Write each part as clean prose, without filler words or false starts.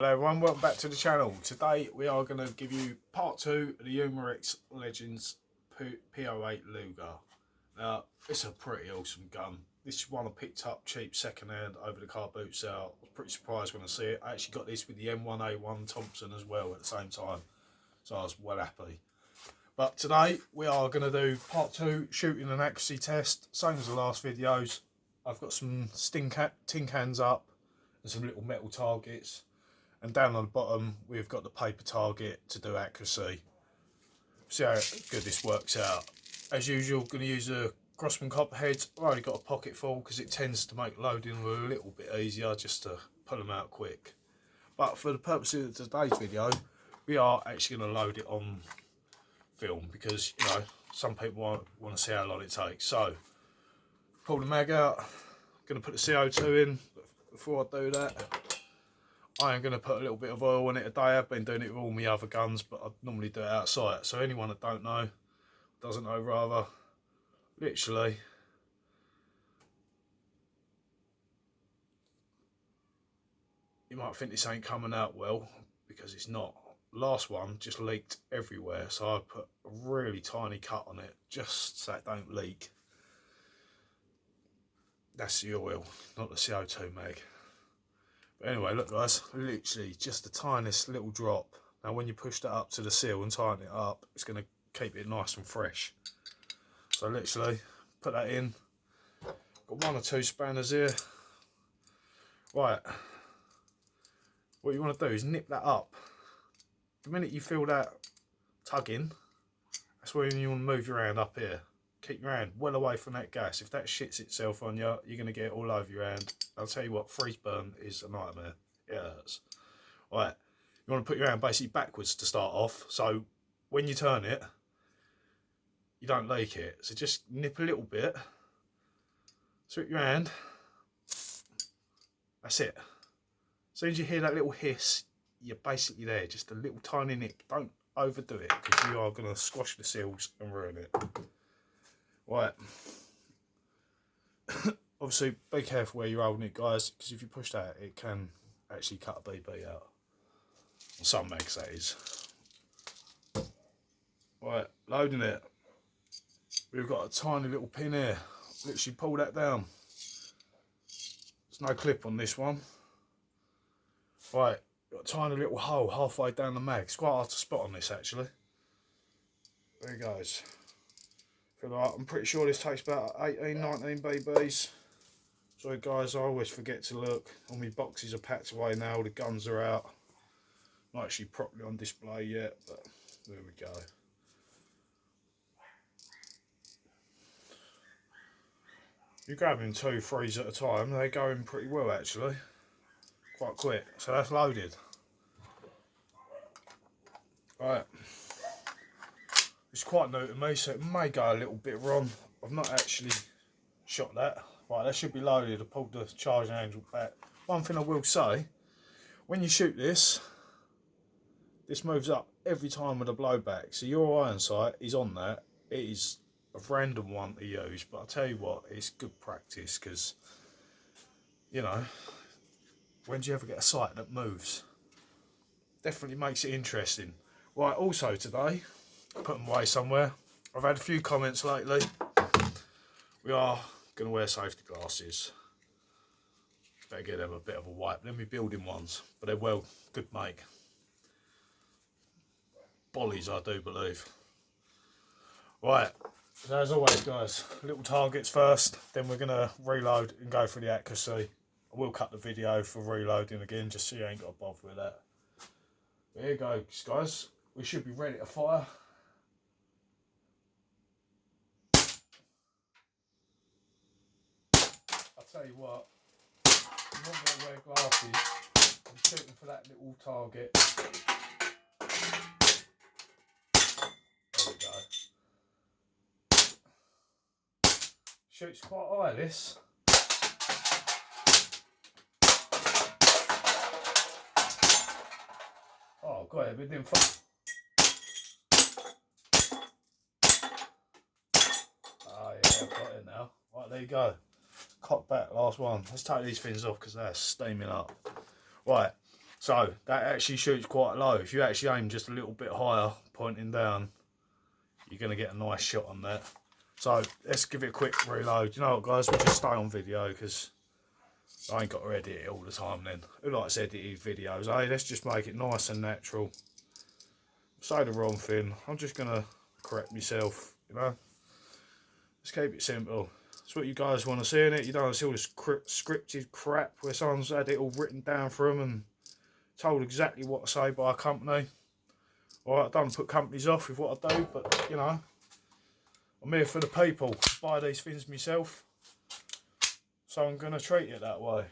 Hello everyone, welcome back to the channel. Today we are going to give you part 2 of the Umarex Legends p08 lugar. Now it's a pretty awesome gun. This is one I picked up cheap second hand over the car boot sale. I was pretty surprised when I see it. I actually got this with the M1A1 Thompson as well at the same time, so I was well happy. But today we are going to do part 2, shooting and accuracy test, same as the last videos. I've got some tin cans up and some little metal targets. And down on the bottom, we've got the paper target to do accuracy. See how good this works out. As usual, going to use a Grossman copperhead. I've already got a pocket full because it tends to make loading a little bit easier just to pull them out quick. But for the purposes of today's video, we are actually going to load it on film because, you know, some people want to see how long it takes. So, pull the mag out. Going to put the CO2 in. Before I do that, I am going to put a little bit of oil in it today. I've been doing it with all my other guns, but I normally do it outside. So anyone that doesn't know rather, literally, you might think this ain't coming out well, because it's not. Last one just leaked everywhere, so I put a really tiny cut on it, just so it don't leak. That's the oil, not the CO2 mag. But anyway, look guys, literally just the tiniest little drop. Now when you push that up to the seal and tighten it up, it's going to keep it nice and fresh. So literally, put that in. Got 1 or 2 spanners here. Right, what you want to do is nip that up. The minute you feel that tugging, that's when you want to move your hand up here. Keep your hand well away from that gas. If that shits itself on you, you're going to get it all over your hand. I'll tell you what, freeze burn is a nightmare. It hurts. Right, you want to put your hand basically backwards to start off, so when you turn it, you don't leak it. So just nip a little bit, sweep your hand, that's it. As soon as you hear that little hiss, you're basically there. Just a little tiny nip. Don't overdo it, because you are going to squash the seals and ruin it. Right. Obviously, be careful where you're holding it, guys, because if you push that, it can actually cut a BB out. On some mags, that is. Right, loading it. We've got a tiny little pin here. Literally pull that down. There's no clip on this one. Right, got a tiny little hole halfway down the mag. It's quite hard to spot on this, actually. There it goes. I'm pretty sure this takes about 18, 19 BBs. Sorry guys, I always forget to look. All my boxes are packed away now, the guns are out. Not actually properly on display yet, but there we go. You grab them 2, 3s at a time, they go in pretty well actually. Quite quick, so that's loaded. Right. It's quite new to me, so it may go a little bit wrong. I've not actually shot that. Right, that should be loaded. I pulled the charging handle back. One thing I will say, when you shoot this, this moves up every time with a blowback. So your iron sight is on that. It is a random one to use, but I'll tell you what, it's good practice, because, you know, when do you ever get a sight that moves? Definitely makes it interesting. Right, also today, put them away somewhere. I've had a few comments lately. We are going to wear safety glasses. Better get them a bit of a wipe. They're my building ones, but they're well good make. Bollies, I do believe. Right, so as always guys, little targets first, then we're going to reload and go for the accuracy. I will cut the video for reloading again, just so you ain't got to bother with that. There you go guys, we should be ready to fire. I'll tell you what, you want me to wear glasses, I'm shooting for that little target. There we go. Shoots quite high this. Oh, got it, but it didn't fall. Oh yeah, I've got it now. Right, there you go. Cock back, last one. Let's take these things off because they're steaming up. Right, So that actually shoots quite low. If you actually aim just a little bit higher, pointing down, you're going to get a nice shot on that. So let's give it a quick reload. You know what, guys, we'll just stay on video because I ain't got to edit it all the time then. Who likes edited videos? Hey, let's just make it nice and natural. Say the wrong thing. I'm just going to correct myself, you know. Let's keep it simple. That's what you guys want to see in it. You don't want to see all this scripted crap where someone's had it all written down for them and told exactly what to say by a company. Alright, I don't put companies off with what I do, but, you know, I'm here for the people. I buy these things myself, so I'm going to treat it that way.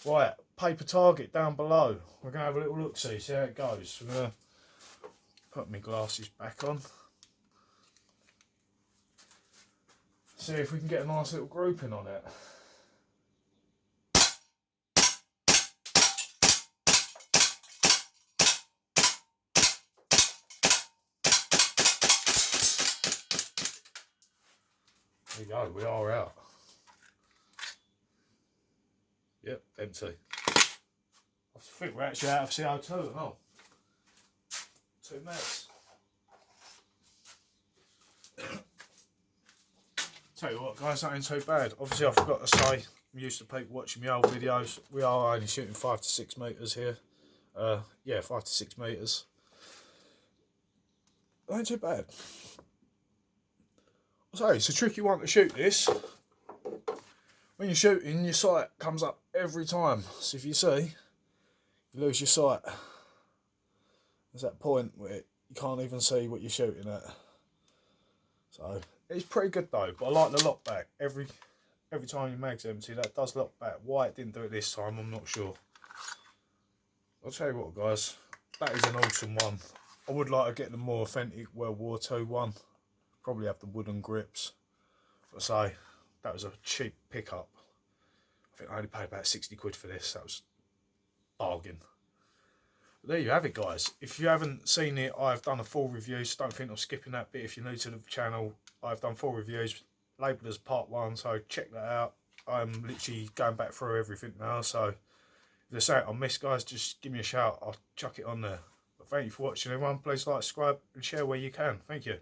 Right, paper target down below. We're going to have a little look-see, see how it goes. We're going to put my glasses back on. See if we can get a nice little grouping on it. There you go, we are out. Yep, empty. I think we're actually out of CO2 and all. 2 mets. Tell you what, guys, that ain't too bad. Obviously, I forgot to say, I'm used to people watching my old videos. We are only shooting 5 to 6 metres here. Yeah, 5 to 6 metres. Ain't too bad. So it's a tricky one to shoot this. When you're shooting, your sight comes up every time. So if you see, you lose your sight. There's that point where you can't even see what you're shooting at. So it's pretty good though, but I like the lock back. Every time your mag's empty, that does lock back. Why it didn't do it this time, I'm not sure. I'll tell you what, guys, that is an awesome one. I would like to get the more authentic World War II one. Probably have the wooden grips. But say, that was a cheap pickup. I think I only paid about 60 quid for this. That was a bargain. But there you have it, guys. If you haven't seen it, I've done a full review, so don't think I'm skipping that bit. If you're new to the channel, I've done full reviews labelled as part 1, so check that out. I'm literally going back through everything now, so if there's something I missed, guys, just give me a shout. I'll chuck it on there. But thank you for watching, everyone. Please like, subscribe and share where you can. Thank you.